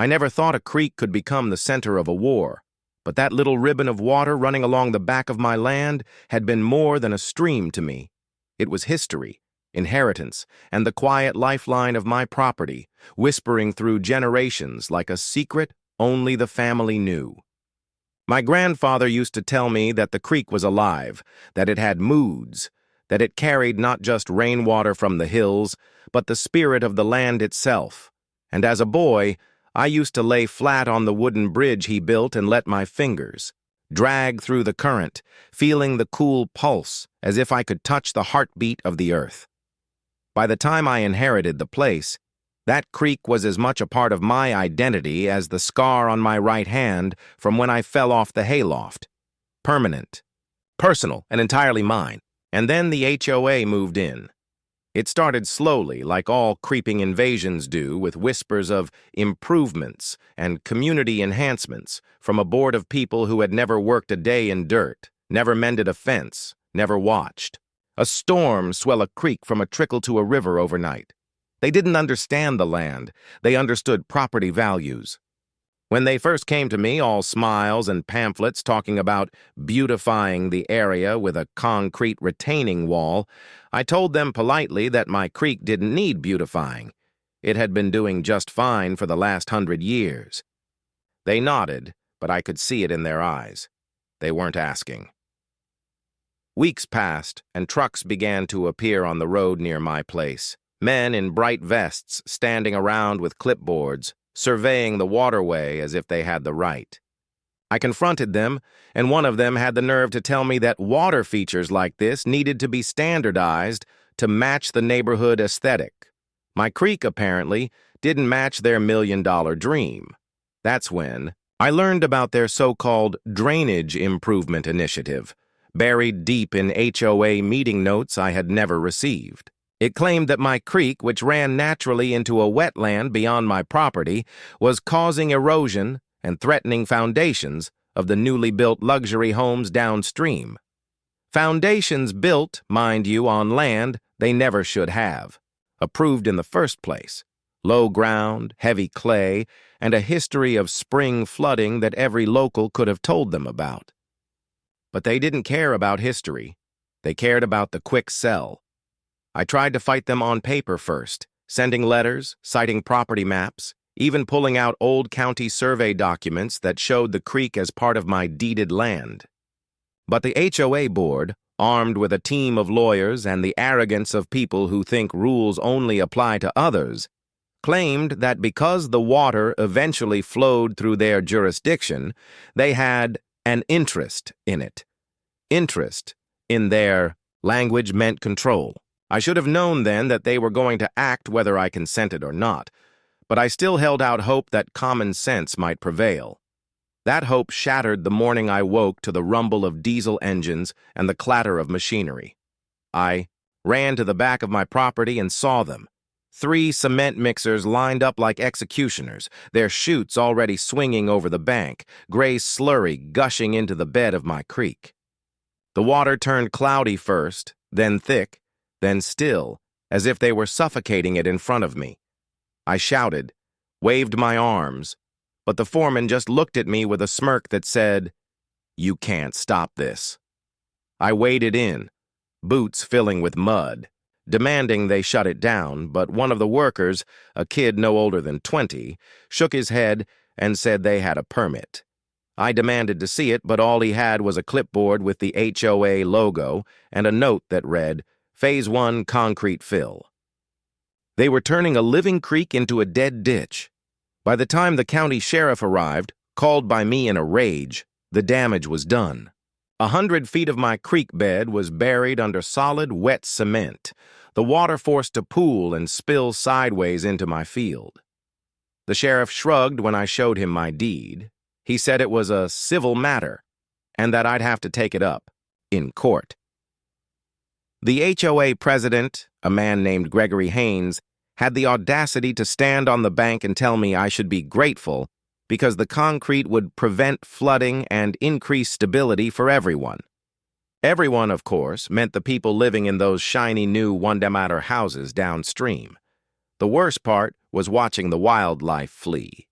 I never thought a creek could become the center of a war, but that little ribbon of water running along the back of my land had been more than a stream to me. It was history, inheritance, and the quiet lifeline of my property, whispering through generations like a secret only the family knew. My grandfather used to tell me that the creek was alive, that it had moods, that it carried not just rainwater from the hills, but the spirit of the land itself. And as a boy, I used to lay flat on the wooden bridge he built and let my fingers drag through the current, feeling the cool pulse as if I could touch the heartbeat of the earth. By the time I inherited the place, that creek was as much a part of my identity as the scar on my right hand from when I fell off the hayloft. Permanent, personal, and entirely mine. And then the HOA moved in. It started slowly, like all creeping invasions do, with whispers of improvements and community enhancements from a board of people who had never worked a day in dirt, never mended a fence, never watched a storm swell a creek from a trickle to a river overnight. They didn't understand the land. They understood property values. When they first came to me, all smiles and pamphlets talking about beautifying the area with a concrete retaining wall, I told them politely that my creek didn't need beautifying. It had been doing just fine for the last 100 years. They nodded, but I could see it in their eyes. They weren't asking. Weeks passed, and trucks began to appear on the road near my place. Men in bright vests standing around with clipboards, surveying the waterway as if they had the right. I confronted them, and one of them had the nerve to tell me that water features like this needed to be standardized to match the neighborhood aesthetic. My creek, apparently, didn't match their million-dollar dream. That's when I learned about their so-called drainage improvement initiative, buried deep in HOA meeting notes I had never received. It claimed that my creek, which ran naturally into a wetland beyond my property, was causing erosion and threatening foundations of the newly built luxury homes downstream. Foundations built, mind you, on land they never should have. Approved in the first place. Low ground, heavy clay, and a history of spring flooding that every local could have told them about. But they didn't care about history. They cared about the quick sell. I tried to fight them on paper first, sending letters, citing property maps, even pulling out old county survey documents that showed the creek as part of my deeded land. But the HOA board, armed with a team of lawyers and the arrogance of people who think rules only apply to others, claimed that because the water eventually flowed through their jurisdiction, they had an interest in it. Interest in their language meant control. I should have known then that they were going to act whether I consented or not, but I still held out hope that common sense might prevail. That hope shattered the morning I woke to the rumble of diesel engines and the clatter of machinery. I ran to the back of my property and saw them. 3 cement mixers lined up like executioners, their chutes already swinging over the bank, gray slurry gushing into the bed of my creek. The water turned cloudy first, then thick, then still, as if they were suffocating it in front of me. I shouted, waved my arms, but the foreman just looked at me with a smirk that said, "You can't stop this." I waded in, boots filling with mud, demanding they shut it down, but one of the workers, a kid no older than 20, shook his head and said they had a permit. I demanded to see it, but all he had was a clipboard with the HOA logo and a note that read, Phase 1 concrete fill. They were turning a living creek into a dead ditch. By the time the county sheriff arrived, called by me in a rage, the damage was done. 100 feet of my creek bed was buried under solid, wet cement, the water forced to pool and spill sideways into my field. The sheriff shrugged when I showed him my deed. He said it was a civil matter, and that I'd have to take it up in court. The HOA president, a man named Gregory Haynes, had the audacity to stand on the bank and tell me I should be grateful because the concrete would prevent flooding and increase stability for everyone. Everyone, of course, meant the people living in those shiny new one-diameter houses downstream. The worst part was watching the wildlife flee.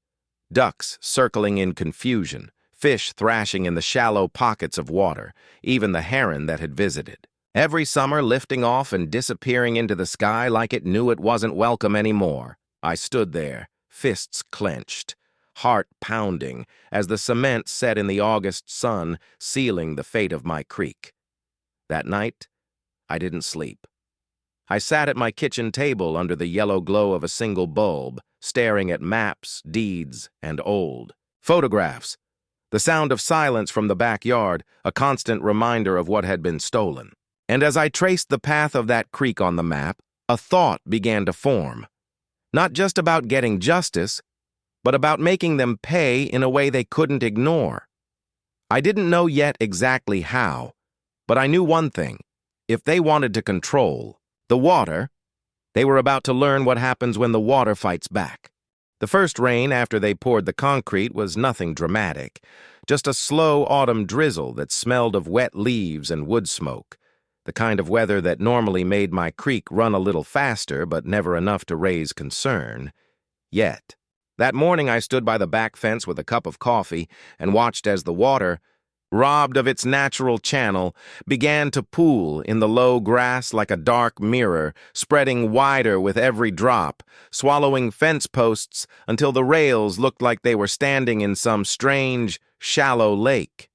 ducks circling in confusion, fish thrashing in the shallow pockets of water, even the heron that had visited. Every summer lifting off and disappearing into the sky like it knew it wasn't welcome anymore. I stood there, fists clenched, heart pounding, as the cement set in the August sun, sealing the fate of my creek. That night, I didn't sleep. I sat at my kitchen table under the yellow glow of a single bulb, staring at maps, deeds, and old photographs. The sound of silence from the backyard, a constant reminder of what had been stolen. And as I traced the path of that creek on the map, a thought began to form. Not just about getting justice, but about making them pay in a way they couldn't ignore. I didn't know yet exactly how, but I knew one thing. If they wanted to control the water, they were about to learn what happens when the water fights back. The first rain after they poured the concrete was nothing dramatic, just a slow autumn drizzle that smelled of wet leaves and wood smoke, the kind of weather that normally made my creek run a little faster but never enough to raise concern. Yet, that morning I stood by the back fence with a cup of coffee and watched as the water, robbed of its natural channel, began to pool in the low grass like a dark mirror, spreading wider with every drop, swallowing fence posts until the rails looked like they were standing in some strange, shallow lake.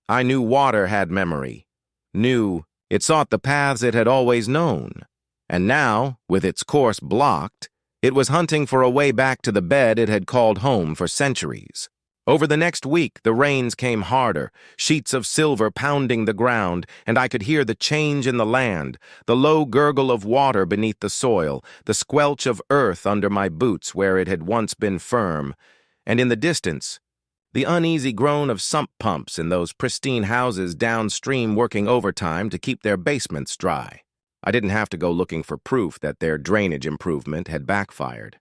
I knew water had memory, knew it sought the paths it had always known, and now, with its course blocked, it was hunting for a way back to the bed it had called home for centuries. Over the next week, the rains came harder, sheets of silver pounding the ground, and I could hear the change in the land, the low gurgle of water beneath the soil, the squelch of earth under my boots where it had once been firm, and in the distance, the uneasy groan of sump pumps in those pristine houses downstream working overtime to keep their basements dry. I didn't have to go looking for proof that their drainage improvement had backfired.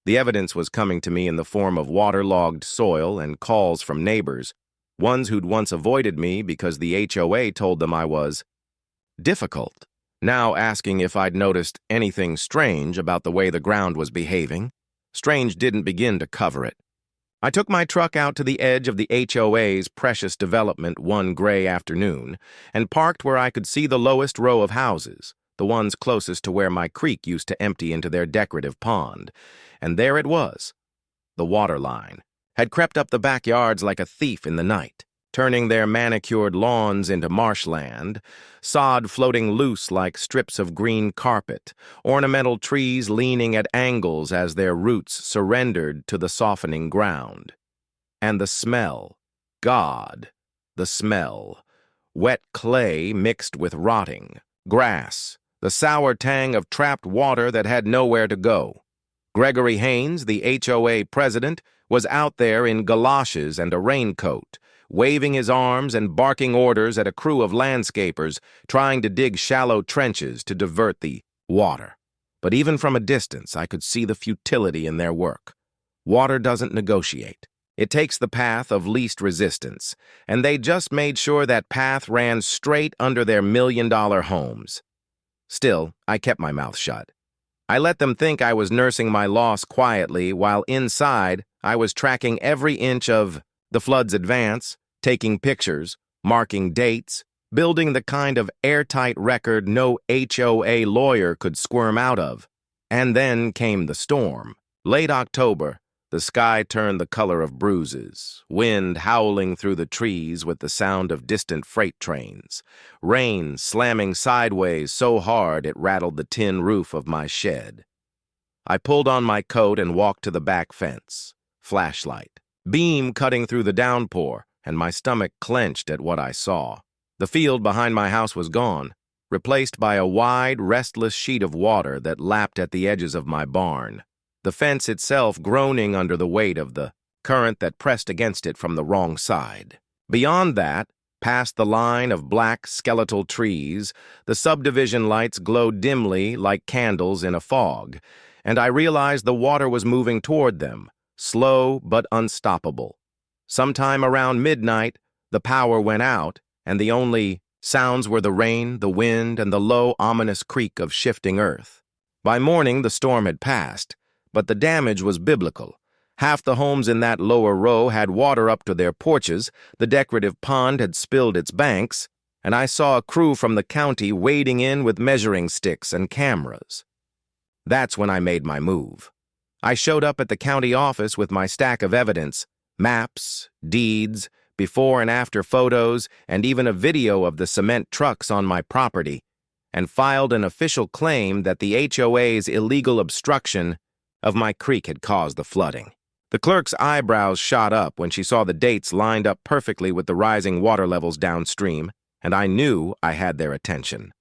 The evidence was coming to me in the form of waterlogged soil and calls from neighbors, ones who'd once avoided me because the HOA told them I was difficult, now asking if I'd noticed anything strange about the way the ground was behaving. Strange didn't begin to cover it. I took my truck out to the edge of the HOA's precious development one gray afternoon and parked where I could see the lowest row of houses, the ones closest to where my creek used to empty into their decorative pond. And there it was. The water line had crept up the backyards like a thief in the night, turning their manicured lawns into marshland, sod floating loose like strips of green carpet, ornamental trees leaning at angles as their roots surrendered to the softening ground. And the smell, God, the smell, wet clay mixed with rotting, grass, the sour tang of trapped water that had nowhere to go. Gregory Haynes, the HOA president, was out there in galoshes and a raincoat, waving his arms and barking orders at a crew of landscapers trying to dig shallow trenches to divert the water. But even from a distance, I could see the futility in their work. Water doesn't negotiate. It takes the path of least resistance, and they just made sure that path ran straight under their million-dollar homes. Still, I kept my mouth shut. I let them think I was nursing my loss quietly, while inside I was tracking every inch of the flood's advance, taking pictures, marking dates, building the kind of airtight record no HOA lawyer could squirm out of. And then came the storm. Late October, the sky turned the color of bruises, wind howling through the trees with the sound of distant freight trains, rain slamming sideways so hard it rattled the tin roof of my shed. I pulled on my coat and walked to the back fence. Flashlight, beam cutting through the downpour, and my stomach clenched at what I saw. The field behind my house was gone, replaced by a wide, restless sheet of water that lapped at the edges of my barn. The fence itself groaning under the weight of the current that pressed against it from the wrong side. Beyond that, past the line of black skeletal trees, the subdivision lights glowed dimly like candles in a fog, and I realized the water was moving toward them, slow but unstoppable. Sometime around midnight, the power went out, and the only sounds were the rain, the wind, and the low, ominous creak of shifting earth. By morning, the storm had passed, but the damage was biblical. Half the homes in that lower row had water up to their porches, the decorative pond had spilled its banks, and I saw a crew from the county wading in with measuring sticks and cameras. That's when I made my move. I showed up at the county office with my stack of evidence, maps, deeds, before and after photos, and even a video of the cement trucks on my property, and filed an official claim that the HOA's illegal obstruction of my creek had caused the flooding. The clerk's eyebrows shot up when she saw the dates lined up perfectly with the rising water levels downstream, and I knew I had their attention.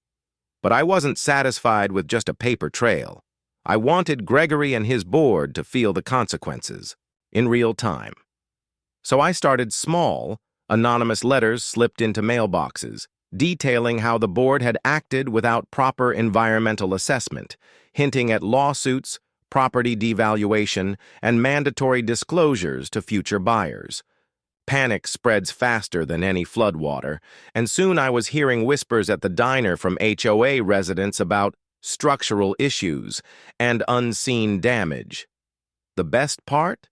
But I wasn't satisfied with just a paper trail. I wanted Gregory and his board to feel the consequences, in real time. So I started small, anonymous letters slipped into mailboxes, detailing how the board had acted without proper environmental assessment, hinting at lawsuits, property devaluation, and mandatory disclosures to future buyers. Panic spreads faster than any floodwater, and soon I was hearing whispers at the diner from HOA residents about structural issues and unseen damage. The best part?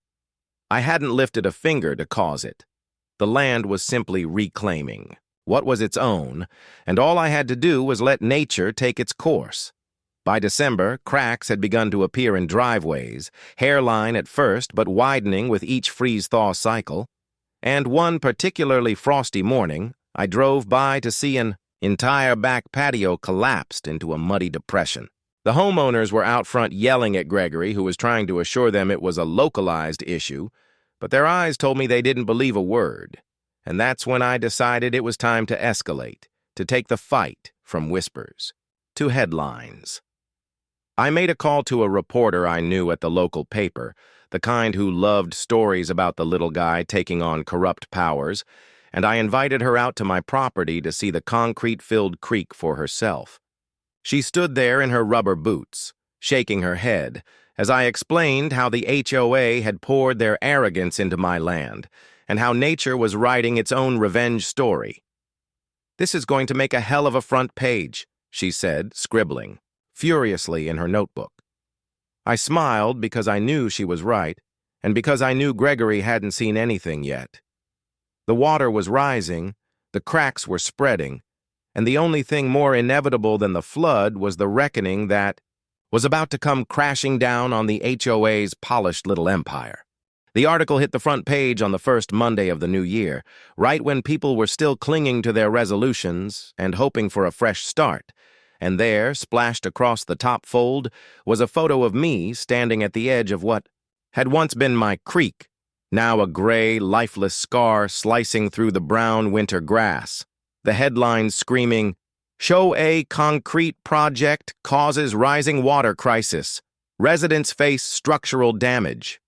I hadn't lifted a finger to cause it. The land was simply reclaiming what was its own, and all I had to do was let nature take its course. By December, cracks had begun to appear in driveways, hairline at first but widening with each freeze-thaw cycle, and one particularly frosty morning, I drove by to see an entire back patio collapsed into a muddy depression. The homeowners were out front yelling at Gregory, who was trying to assure them it was a localized issue, but their eyes told me they didn't believe a word. And that's when I decided it was time to escalate, to take the fight from whispers to headlines. I made a call to a reporter I knew at the local paper, the kind who loved stories about the little guy taking on corrupt powers, and I invited her out to my property to see the concrete-filled creek for herself. She stood there in her rubber boots, shaking her head, as I explained how the HOA had poured their arrogance into my land, and how nature was writing its own revenge story. "This is going to make a hell of a front page," she said, scribbling furiously in her notebook. I smiled because I knew she was right, and because I knew Gregory hadn't seen anything yet. The water was rising, the cracks were spreading, and the only thing more inevitable than the flood was the reckoning that was about to come crashing down on the HOA's polished little empire. The article hit the front page on the first Monday of the new year, right when people were still clinging to their resolutions and hoping for a fresh start, and there, splashed across the top fold, was a photo of me standing at the edge of what had once been my creek, now a gray, lifeless scar slicing through the brown winter grass. The headlines screaming, "HOA concrete project causes rising water crisis. Residents face structural damage."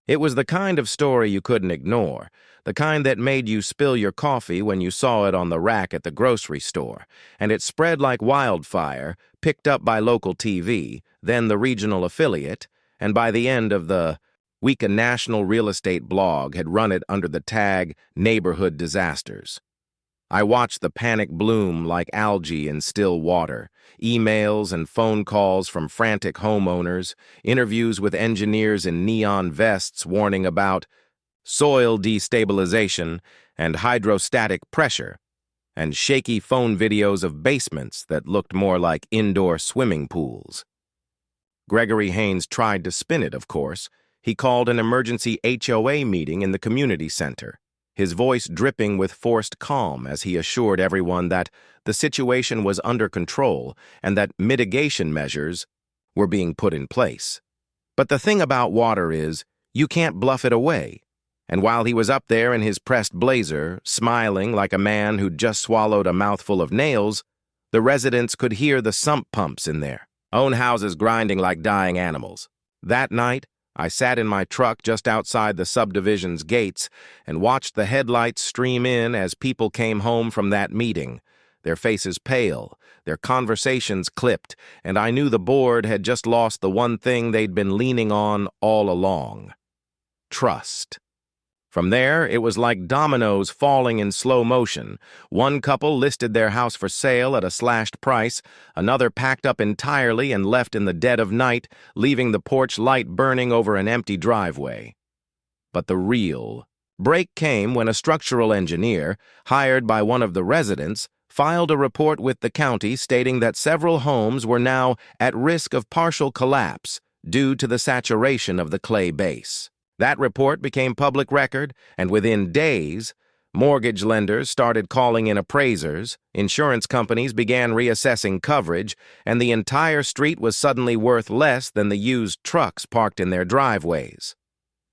It was the kind of story you couldn't ignore, the kind that made you spill your coffee when you saw it on the rack at the grocery store, and it spread like wildfire, picked up by local TV, then the regional affiliate, and by the end of the week a national real estate blog had run it under the tag Neighborhood Disasters. I watched the panic bloom like algae in still water, emails and phone calls from frantic homeowners, interviews with engineers in neon vests warning about soil destabilization and hydrostatic pressure, and shaky phone videos of basements that looked more like indoor swimming pools. Gregory Haynes tried to spin it, of course. He called an emergency HOA meeting in the community center, his voice dripping with forced calm as he assured everyone that the situation was under control and that mitigation measures were being put in place. But the thing about water is, you can't bluff it away. And while he was up there in his pressed blazer, smiling like a man who'd just swallowed a mouthful of nails, the residents could hear the sump pumps in their own houses grinding like dying animals. That night, I sat in my truck just outside the subdivision's gates and watched the headlights stream in as people came home from that meeting, their faces pale, their conversations clipped, and I knew the board had just lost the one thing they'd been leaning on all along: trust. From there, it was like dominoes falling in slow motion. One couple listed their house for sale at a slashed price, another packed up entirely and left in the dead of night, leaving the porch light burning over an empty driveway. But the real break came when a structural engineer, hired by one of the residents, filed a report with the county stating that several homes were now at risk of partial collapse due to the saturation of the clay base. That report became public record, and within days, mortgage lenders started calling in appraisers, insurance companies began reassessing coverage, and the entire street was suddenly worth less than the used trucks parked in their driveways.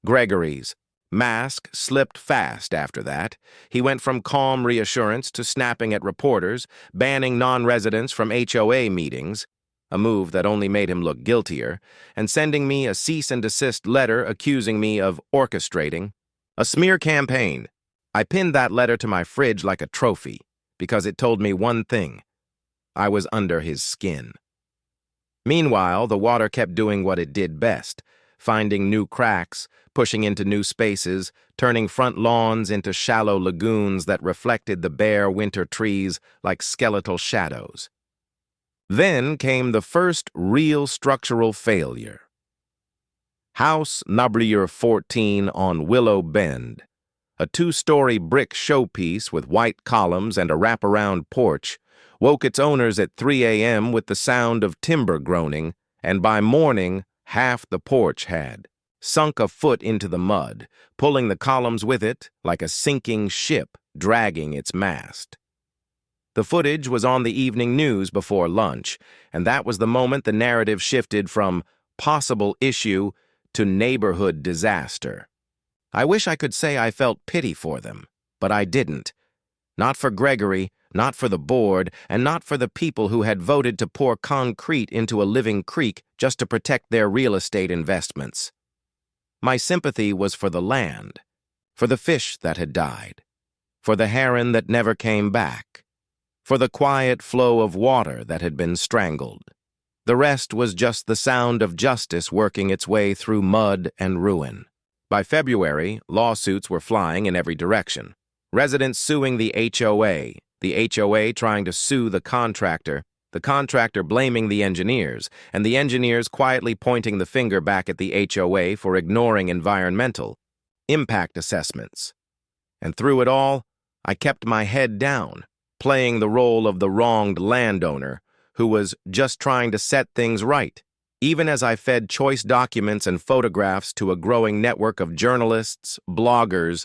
Gregory's mask slipped fast after that. He went from calm reassurance to snapping at reporters, banning non-residents from HOA meetings, a move that only made him look guiltier, and sending me a cease-and-desist letter accusing me of orchestrating a smear campaign. I pinned that letter to my fridge like a trophy, because it told me one thing: I was under his skin. Meanwhile, the water kept doing what it did best, finding new cracks, pushing into new spaces, turning front lawns into shallow lagoons that reflected the bare winter trees like skeletal shadows. Then came the first real structural failure. House number 14 on Willow Bend, a 2-story brick showpiece with white columns and a wraparound porch, woke its owners at 3 a.m. with the sound of timber groaning, and by morning, half the porch had sunk a foot into the mud, pulling the columns with it like a sinking ship dragging its mast. The footage was on the evening news before lunch, and that was the moment the narrative shifted from possible issue to neighborhood disaster. I wish I could say I felt pity for them, but I didn't. Not for Gregory, not for the board, and not for the people who had voted to pour concrete into a living creek just to protect their real estate investments. My sympathy was for the land, for the fish that had died, for the heron that never came back, for the quiet flow of water that had been strangled. The rest was just the sound of justice working its way through mud and ruin. By February, lawsuits were flying in every direction. Residents suing the HOA trying to sue the contractor blaming the engineers, and the engineers quietly pointing the finger back at the HOA for ignoring environmental impact assessments. And through it all, I kept my head down, playing the role of the wronged landowner who was just trying to set things right, even as I fed choice documents and photographs to a growing network of journalists, bloggers,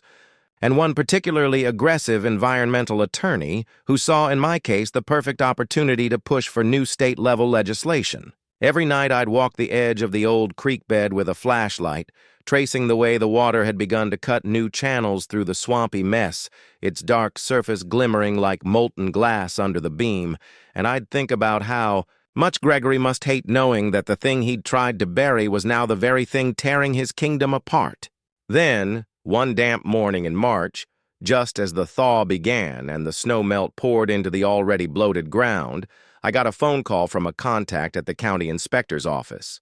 and one particularly aggressive environmental attorney who saw in my case the perfect opportunity to push for new state-level legislation. Every night I'd walk the edge of the old creek bed with a flashlight, tracing the way the water had begun to cut new channels through the swampy mess, its dark surface glimmering like molten glass under the beam, and I'd think about how much Gregory must hate knowing that the thing he'd tried to bury was now the very thing tearing his kingdom apart. Then, one damp morning in March, just as the thaw began and the snowmelt poured into the already bloated ground, I got a phone call from a contact at the county inspector's office.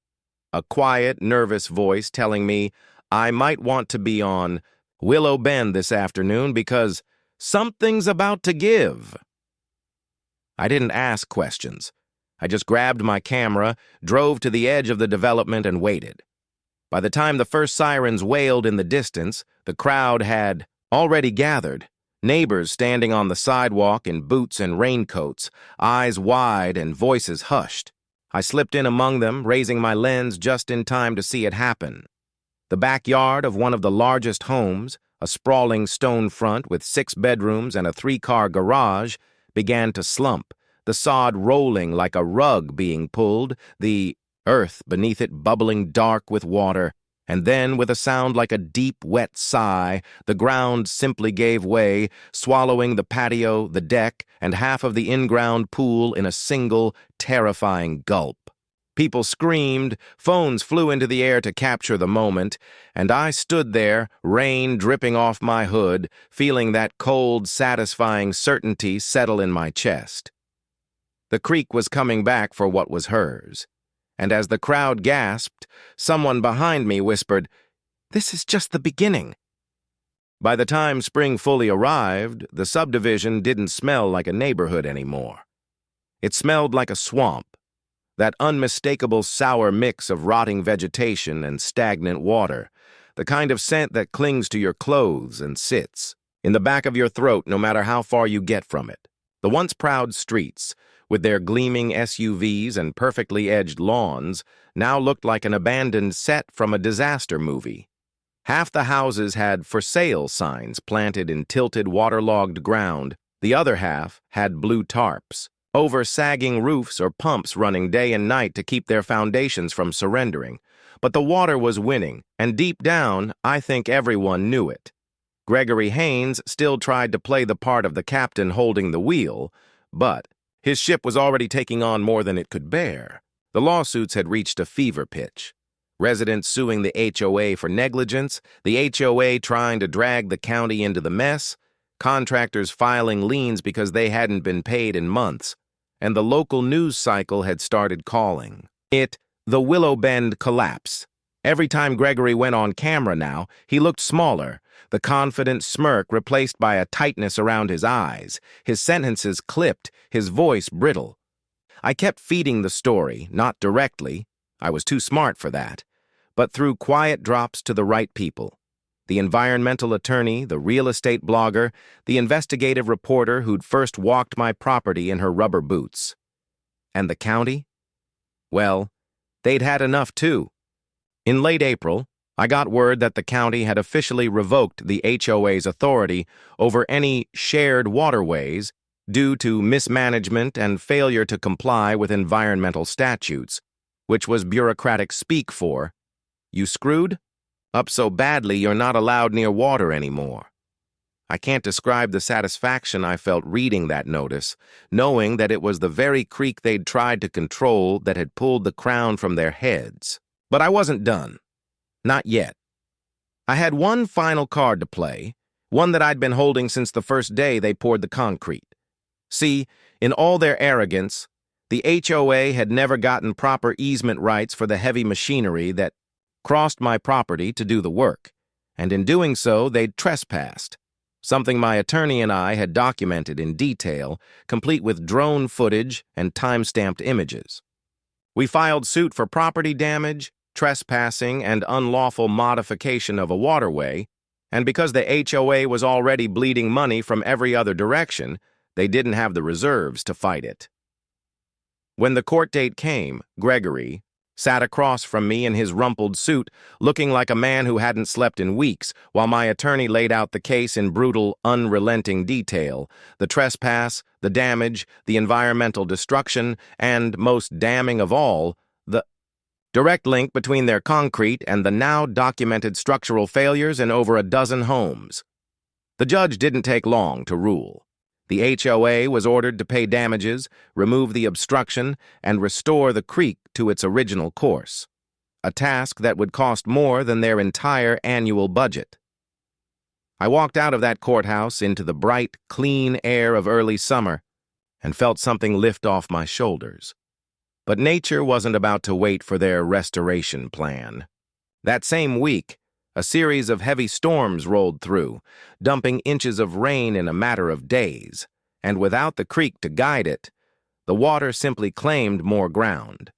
A quiet, nervous voice telling me I might want to be on Willow Bend this afternoon because something's about to give. I didn't ask questions. I just grabbed my camera, drove to the edge of the development, and waited. By the time the first sirens wailed in the distance, the crowd had already gathered, neighbors standing on the sidewalk in boots and raincoats, eyes wide and voices hushed. I slipped in among them, raising my lens just in time to see it happen. The backyard of one of the largest homes, a sprawling stone front with 6 bedrooms and a 3-car garage, began to slump, the sod rolling like a rug being pulled, the earth beneath it bubbling dark with water, and then, with a sound like a deep, wet sigh, the ground simply gave way, swallowing the patio, the deck, and half of the in-ground pool in a single, terrifying gulp. People screamed, phones flew into the air to capture the moment, and I stood there, rain dripping off my hood, feeling that cold, satisfying certainty settle in my chest. The creek was coming back for what was hers. And as the crowd gasped, someone behind me whispered, "This is just the beginning." By the time spring fully arrived, the subdivision didn't smell like a neighborhood anymore. It smelled like a swamp, that unmistakable sour mix of rotting vegetation and stagnant water, the kind of scent that clings to your clothes and sits in the back of your throat no matter how far you get from it. The once proud streets, with their gleaming SUVs and perfectly edged lawns, now looked like an abandoned set from a disaster movie. Half the houses had "for sale" signs planted in tilted, waterlogged ground. The other half had blue tarps over sagging roofs or pumps running day and night to keep their foundations from surrendering. But the water was winning, and deep down, I think everyone knew it. Gregory Haynes still tried to play the part of the captain holding the wheel, but his ship was already taking on more than it could bear. The lawsuits had reached a fever pitch. Residents suing the HOA for negligence, the HOA trying to drag the county into the mess, contractors filing liens because they hadn't been paid in months, and the local news cycle had started calling it the Willow Bend collapse. Every time Gregory went on camera now, he looked smaller, the confident smirk replaced by a tightness around his eyes, his sentences clipped, his voice brittle. I kept feeding the story, not directly, I was too smart for that, but through quiet drops to the right people. The environmental attorney, the real estate blogger, the investigative reporter who'd first walked my property in her rubber boots. And the county? Well, they'd had enough too. In late April, I got word that the county had officially revoked the HOA's authority over any shared waterways due to mismanagement and failure to comply with environmental statutes, which was bureaucratic speak for, "You screwed? Up so badly you're not allowed near water anymore." I can't describe the satisfaction I felt reading that notice, knowing that it was the very creek they'd tried to control that had pulled the crown from their heads. But I wasn't done. Not yet. I had one final card to play, one that I'd been holding since the first day they poured the concrete. See, in all their arrogance, the HOA had never gotten proper easement rights for the heavy machinery that crossed my property to do the work, and in doing so, they'd trespassed, something my attorney and I had documented in detail, complete with drone footage and time-stamped images. We filed suit for property damage, trespassing, and unlawful modification of a waterway, and because the HOA was already bleeding money from every other direction, they didn't have the reserves to fight it. When the court date came, Gregory sat across from me in his rumpled suit, looking like a man who hadn't slept in weeks, while my attorney laid out the case in brutal, unrelenting detail: the trespass, the damage, the environmental destruction, and, most damning of all, the direct link between their concrete and the now documented structural failures in over a dozen homes. The judge didn't take long to rule. The HOA was ordered to pay damages, remove the obstruction, and restore the creek to its original course, a task that would cost more than their entire annual budget. I walked out of that courthouse into the bright, clean air of early summer and felt something lift off my shoulders. But nature wasn't about to wait for their restoration plan. That same week, a series of heavy storms rolled through, dumping inches of rain in a matter of days, and without the creek to guide it, the water simply claimed more ground.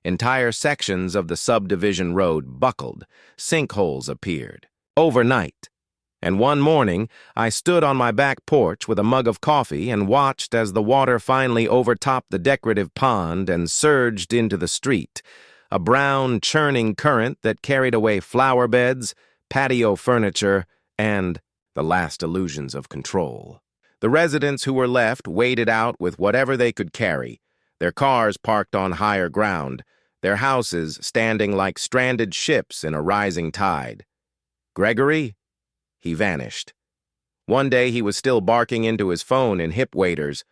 Entire sections of the subdivision road buckled, sinkholes appeared, overnight, and one morning I stood on my back porch with a mug of coffee and watched as the water finally overtopped the decorative pond and surged into the street, a brown, churning current that carried away flower beds, patio furniture, and the last illusions of control. The residents who were left waded out with whatever they could carry, their cars parked on higher ground, their houses standing like stranded ships in a rising tide. Gregory? He vanished. One day he was still barking into his phone in hip waders.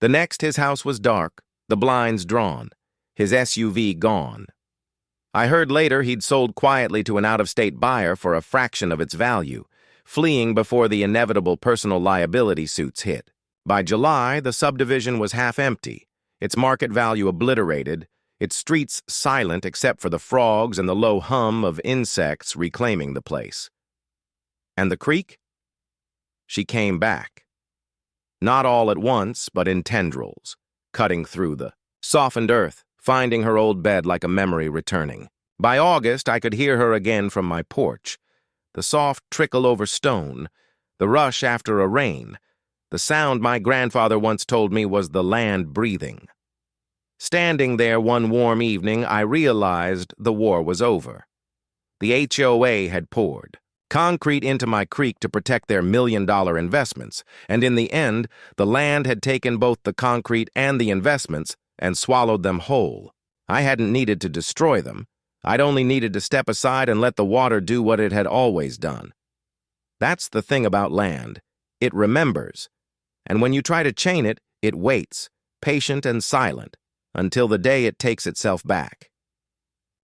The next his house was dark, the blinds drawn, his SUV gone. I heard later he'd sold quietly to an out-of-state buyer for a fraction of its value, fleeing before the inevitable personal liability suits hit. By July, the subdivision was half empty, its market value obliterated, its streets silent except for the frogs and the low hum of insects reclaiming the place. And the creek? she came back. Not all at once, but in tendrils, cutting through the softened earth, finding her old bed like a memory returning. By August, I could hear her again from my porch. The soft trickle over stone, the rush after a rain, the sound my grandfather once told me was the land breathing. Standing there one warm evening, I realized the war was over. The HOA had poured concrete into my creek to protect their million-dollar investments, and in the end, the land had taken both the concrete and the investments and swallowed them whole. I hadn't needed to destroy them. I'd only needed to step aside and let the water do what it had always done. That's the thing about land. It remembers. And when you try to chain it, it waits, patient and silent, until the day it takes itself back.